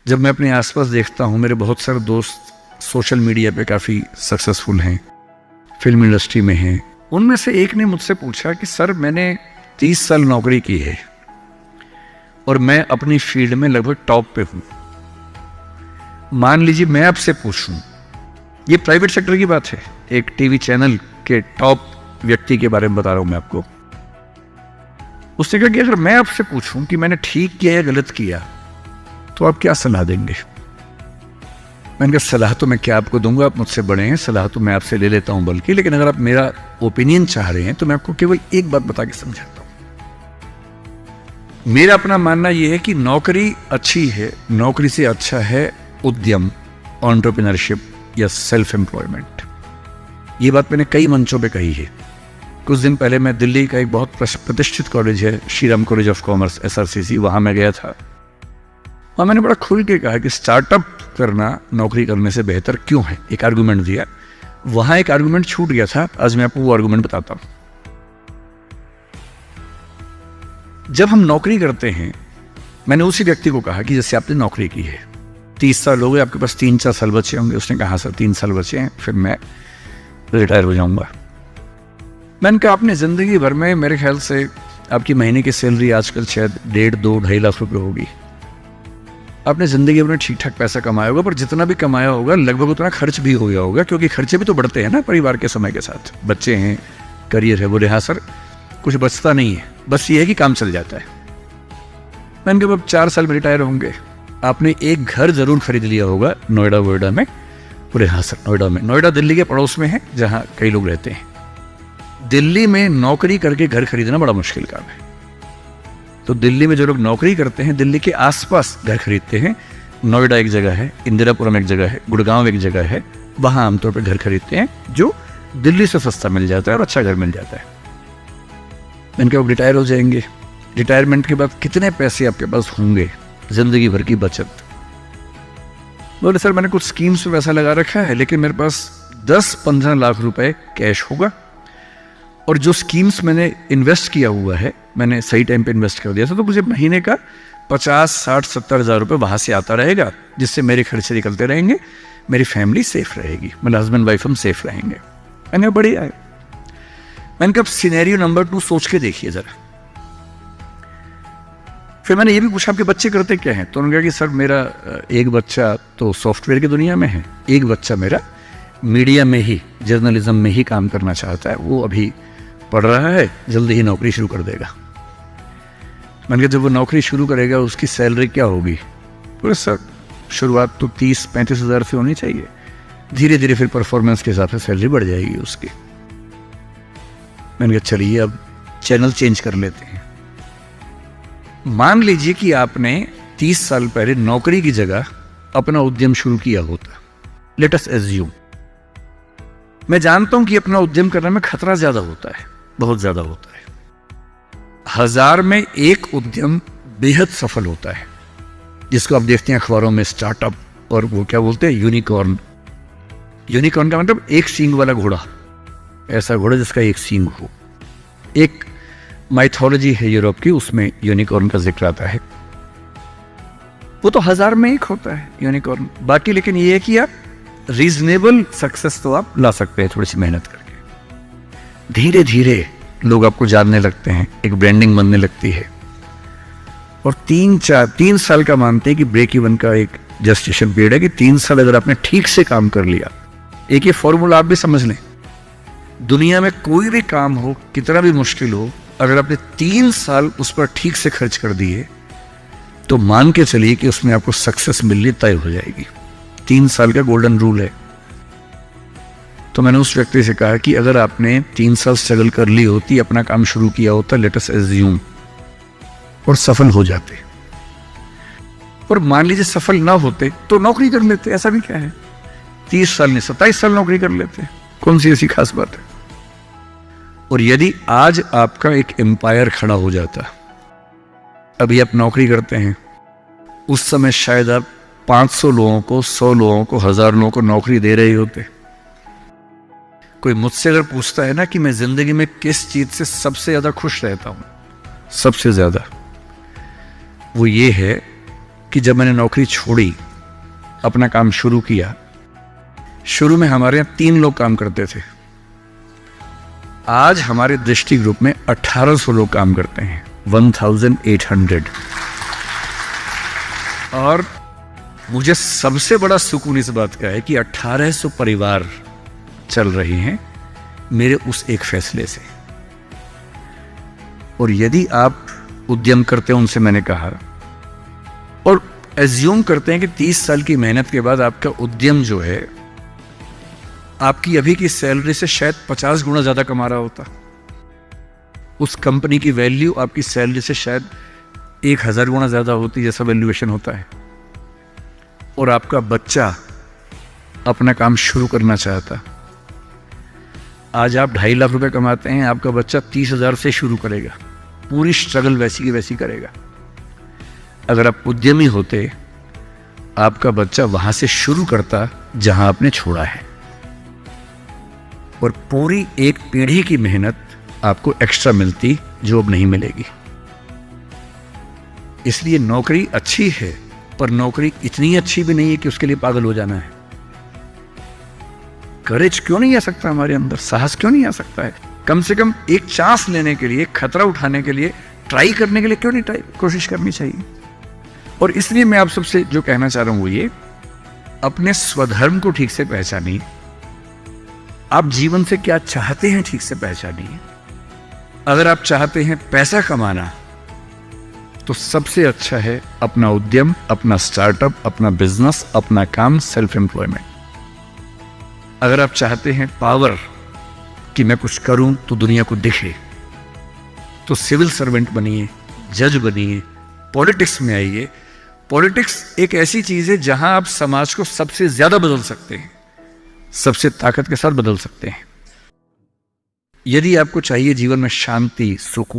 जब मैं अपने आसपास देखता हूँ, मेरे बहुत सारे दोस्त सोशल मीडिया पे काफ़ी सक्सेसफुल हैं, फिल्म इंडस्ट्री में हैं। उनमें से एक ने मुझसे पूछा कि सर, मैंने 30 साल नौकरी की है और मैं अपनी फील्ड में लगभग टॉप पे हूँ। मान लीजिए मैं आपसे पूछूं, ये प्राइवेट सेक्टर की बात है, एक टीवी चैनल के टॉप व्यक्ति के बारे में बता रहा हूं मैं आपको। उसने कहा कि अगर मैं आपसे पूछूं कि मैंने ठीक किया या गलत किया तो आप क्या सलाह देंगे? मैंने कहा सलाह तो मैं क्या आपको दूंगा, आप मुझसे बड़े हैं, सलाह तो मैं आपसे ले लेता हूं बल्कि, लेकिन अगर आप मेरा ओपिनियन चाह रहे हैं तो मैं आपको केवल एक बात बता के समझाता हूं। मेरा अपना मानना यह है कि नौकरी अच्छी है, नौकरी से अच्छा है उद्यम, एंटरप्रेन्योरशिप या सेल्फ एम्प्लॉयमेंट। ये बात मैंने कई मंचों पे कही है। कुछ दिन पहले मैं दिल्ली का एक बहुत प्रतिष्ठित कॉलेज है, Shriram college of commerce, SRCC, वहां मैं गया था। वहां मैंने बड़ा खुल के कहा कि स्टार्टअप करना नौकरी करने से बेहतर क्यों है, एक आर्गुमेंट दिया। वहां एक आर्गुमेंट छूट गया था, आज मैं आपको वो आर्गुमेंट बताता हूं। जब हम नौकरी करते हैं, मैंने उसी व्यक्ति को कहा कि जैसे आपने नौकरी की है, 30 साल हो गए, आपके पास 3-4 साल बचे होंगे। उसने कहा सर 3 साल बचे हैं, फिर मैं रिटायर हो जाऊंगा। मैंने कहा आपने जिंदगी भर में, मेरे ख्याल से आपकी महीने की सैलरी आजकल शायद 1.5-2-2.5 लाख रुपए होगी। आपने जिंदगी भर में ठीक ठाक पैसा कमाया होगा, पर जितना भी कमाया होगा लगभग उतना खर्च भी हो गया होगा, क्योंकि खर्चे भी तो बढ़ते हैं ना परिवार के समय के साथ। बच्चे हैं, करियर है। बोले हाँ सर, कुछ बचता नहीं है, बस ये है कि काम चल जाता है। मैंने कहा अब 4 साल में रिटायर होंगे, आपने एक घर जरूर खरीद लिया होगा नोएडा वोएडा में। बोले हाँ सर, नोएडा में। नोएडा दिल्ली के पड़ोस में है, जहाँ कई लोग रहते हैं। दिल्ली में नौकरी करके घर खरीदना बड़ा मुश्किल काम है, तो दिल्ली में जो लोग नौकरी करते हैं, दिल्ली के आसपास घर खरीदते हैं। नोएडा एक जगह है, इंदिरापुरम एक जगह है, गुड़गांव एक जगह है, वहां आमतौर पर घर खरीदते हैं, जो दिल्ली से सस्ता मिल जाता है और अच्छा घर मिल जाता है। मैंने कहा रिटायर हो जाएंगे, रिटायरमेंट के बाद कितने पैसे आपके पास होंगे, जिंदगी भर की बचत? बोले सर मैंने कुछ स्कीम्स में पैसा लगा रखा है, लेकिन मेरे पास 10-15 लाख रुपए कैश होगा, और जो स्कीम्स मैंने इन्वेस्ट किया हुआ है, मैंने सही टाइम पे इन्वेस्ट कर दिया था, तो मुझे महीने का 50-60-70 हज़ार रुपये वहां से आता रहेगा, जिससे मेरे खर्चे निकलते रहेंगे, मेरी फैमिली सेफ रहेगी, मतलब हस्बैंड वाइफ हम सेफ रहेंगे। मैंने बढ़िया है। मैंने कहा सिनेरियो नंबर 2 सोच के देखिए जरा। फिर मैंने ये भी पूछा आपके बच्चे करते क्या हैं? तो उन्होंने कहा कि सर मेरा एक बच्चा तो सॉफ्टवेयर की दुनिया में है, एक बच्चा मेरा मीडिया में ही, जर्नलिज्म में ही काम करना चाहता है, वो अभी पढ़ रहा है, जल्दी ही नौकरी शुरू कर देगा। मैंने कहा जब वो नौकरी शुरू करेगा उसकी सैलरी क्या होगी? बोले सर शुरुआत तो 30-35 हज़ार से होनी चाहिए, धीरे धीरे फिर परफॉर्मेंस के हिसाब से सैलरी बढ़ जाएगी उसकी। मैंने कहा चलिए अब चैनल चेंज कर लेते हैं। मान लीजिए कि आपने 30 साल पहले नौकरी की जगह अपना उद्यम शुरू किया होता। लेट अस एज्यूम, मैं जानता हूं कि अपना उद्यम करने में खतरा ज्यादा होता है, बहुत ज्यादा होता है। 1000 में एक उद्यम बेहद सफल होता है, जिसको आप देखते हैं अखबारों में, स्टार्टअप, और वो क्या बोलते हैं, यूनिकॉर्न। यूनिकॉर्न का मतलब एक सींग वाला घोड़ा, ऐसा घोड़ा जिसका एक सींग हो। एक माइथोलॉजी है यूरोप की, उसमें यूनिकॉर्न का जिक्र आता है। वो तो 1000 में एक होता है यूनिकॉर्न। बाकी लेकिन ये है कि आप रीजनेबल सक्सेस तो आप ला सकते हैं थोड़ी सी मेहनत करके। धीरे धीरे लोग आपको जानने लगते हैं, एक ब्रांडिंग बनने लगती है, और 3 साल का मानते हैं कि ब्रेक इवन का एक जस्टिफिकेशन पीरियड है कि 3 साल अगर आपने ठीक से काम कर लिया। एक ये फॉर्मूला आप भी समझ लें, दुनिया में कोई भी काम हो, कितना भी मुश्किल हो, अगर आपने 3 साल उस पर ठीक से खर्च कर दिए तो मान के चलिए कि उसमें आपको सक्सेस मिलनी तय हो जाएगी। 3 साल का गोल्डन रूल है। तो मैंने उस व्यक्ति से कहा कि अगर आपने 3 साल स्ट्रगल कर ली होती, अपना काम शुरू किया होता, लेट अस एज्यूम, और सफल हो जाते, और मान लीजिए सफल ना होते तो नौकरी कर लेते, ऐसा भी क्या है, 30 साल नहीं 27 साल नौकरी कर लेते, कौन सी ऐसी खास बात है। और यदि आज आपका एक एम्पायर खड़ा हो जाता, अभी आप नौकरी करते हैं, उस समय शायद आप 500 लोगों को, 100 लोगों को, 1000 लोगों को नौकरी दे रहे होते। कोई मुझसे अगर पूछता है ना कि मैं जिंदगी में किस चीज से सबसे ज्यादा खुश रहता हूं, सबसे ज्यादा, वो ये है कि जब मैंने नौकरी छोड़ी, अपना काम शुरू किया, शुरू में हमारे यहाँ 3 लोग काम करते थे। आज हमारे दृष्टि ग्रुप में 1800 लोग काम करते हैं, 1800। और मुझे सबसे बड़ा सुकून इस बात का है कि 1800 परिवार चल रहे हैं मेरे उस एक फैसले से। और यदि आप उद्यम करते हो, उनसे मैंने कहा, और एज्यूम करते हैं कि 30 साल की मेहनत के बाद आपका उद्यम जो है आपकी अभी की सैलरी से शायद 50 गुना ज्यादा कमा रहा होता, उस कंपनी की वैल्यू आपकी सैलरी से शायद 1000 गुना ज्यादा होती, जैसा वैल्यूएशन होता है, और आपका बच्चा अपना काम शुरू करना चाहता। आज आप 2.5 लाख रुपए कमाते हैं, आपका बच्चा 30,000 से शुरू करेगा, पूरी स्ट्रगल वैसी की वैसी करेगा। अगर आप उद्यमी होते, आपका बच्चा वहां से शुरू करता जहां आपने छोड़ा है, और पूरी एक पीढ़ी की मेहनत आपको एक्स्ट्रा मिलती जो अब नहीं मिलेगी। इसलिए नौकरी अच्छी है, पर नौकरी इतनी अच्छी भी नहीं है कि उसके लिए पागल हो जाना है। करेज क्यों नहीं आ सकता हमारे अंदर, साहस क्यों नहीं आ सकता है? कम से कम एक चांस लेने के लिए, खतरा उठाने के लिए, ट्राई करने के लिए क्यों नहीं कोशिश करनी चाहिए? और इसलिए मैं आप सबसे जो कहना चाह रहा हूं वो ये, अपने स्वधर्म को ठीक से पहचानिए। आप जीवन से क्या चाहते हैं ठीक से पहचानिए। अगर आप चाहते हैं पैसा कमाना, तो सबसे अच्छा है अपना उद्यम, अपना स्टार्टअप, अपना बिजनेस, अपना काम, सेल्फ एम्प्लॉयमेंट। अगर आप चाहते हैं पावर, कि मैं कुछ करूं तो दुनिया को दिखे, तो सिविल सर्वेंट बनिए, जज बनिए, पॉलिटिक्स में आइए। पॉलिटिक्स एक ऐसी चीज है जहां आप समाज को सबसे ज्यादा बदल सकते हैं, सबसे ताकत के साथ बदल सकते हैं। यदि आपको चाहिए जीवन में शांति, सुकून,